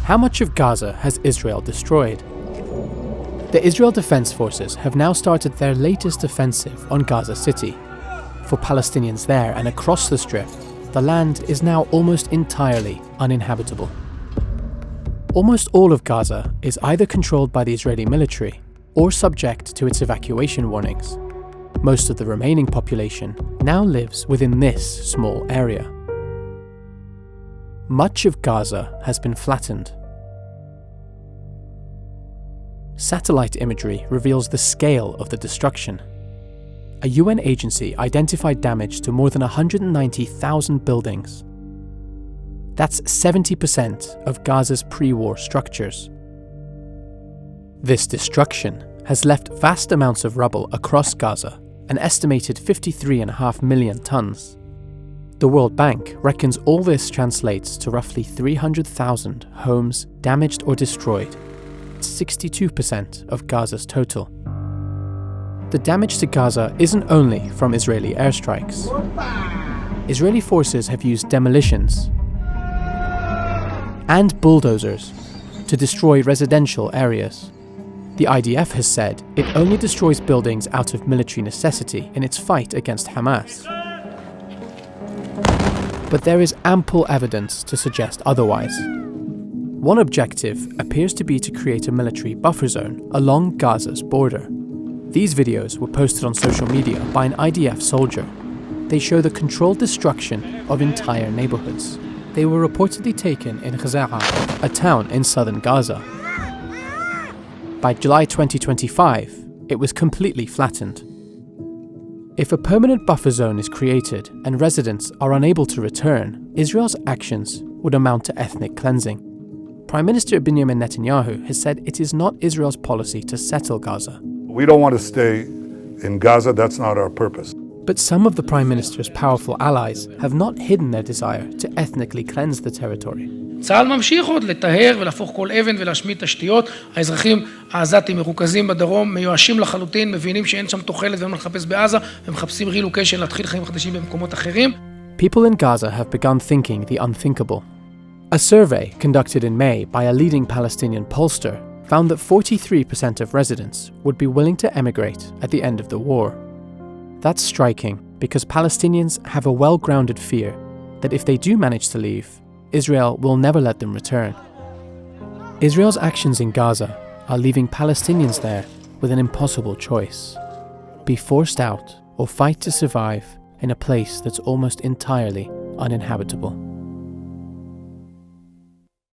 How much of Gaza has Israel destroyed? The Israel Defense Forces have now started their latest offensive on Gaza City. For Palestinians there and across the Strip, the land is now almost entirely uninhabitable. Almost all of Gaza is either controlled by the Israeli military or subject to its evacuation warnings. Most of the remaining population now lives within this small area. Much of Gaza has been flattened. Satellite imagery reveals the scale of the destruction. A UN agency identified damage to more than 190,000 buildings. That's 70% of Gaza's pre-war structures. This destruction has left vast amounts of rubble across Gaza, an estimated 53.5 million tons. The World Bank reckons all this translates to roughly 300,000 homes damaged or destroyed. It's 62% of Gaza's total. The damage to Gaza isn't only from Israeli airstrikes. Israeli forces have used demolitions and bulldozers to destroy residential areas. The IDF has said it only destroys buildings out of military necessity in its fight against Hamas. But there is ample evidence to suggest otherwise. One objective appears to be to create a military buffer zone along Gaza's border. These videos were posted on social media by an IDF soldier. They show the controlled destruction of entire neighborhoods. They were reportedly taken in Ghaza'a, a town in southern Gaza. By July 2025, it was completely flattened. If a permanent buffer zone is created and residents are unable to return, Israel's actions would amount to ethnic cleansing. Prime Minister Benjamin Netanyahu has said it is not Israel's policy to settle Gaza. We don't want to stay in Gaza, that's not our purpose. But some of the Prime Minister's powerful allies have not hidden their desire to ethnically cleanse the territory. צה"ל ממשיך עוד לטהר ולהפוך כל אבן ולהשמיד תשתיות. האזרחים העזתים מרוכזים בדרום, מיואשים לחלוטין, מבינים שאין שם תוחלת ואין מה לחפש בעזה, ומחפשים רילוקיישן להתחיל חיים חדשים במקומות אחרים. People in Gaza have begun thinking the unthinkable. A survey conducted in May by a leading Palestinian pollster found that 43% of residents would be willing to emigrate at the end of the war. That's striking because Palestinians have a well-grounded fear that if they do manage to leave, Israel will never let them return. Israel's actions in Gaza are leaving Palestinians there with an impossible choice: be forced out or fight to survive in a place that's almost entirely uninhabitable.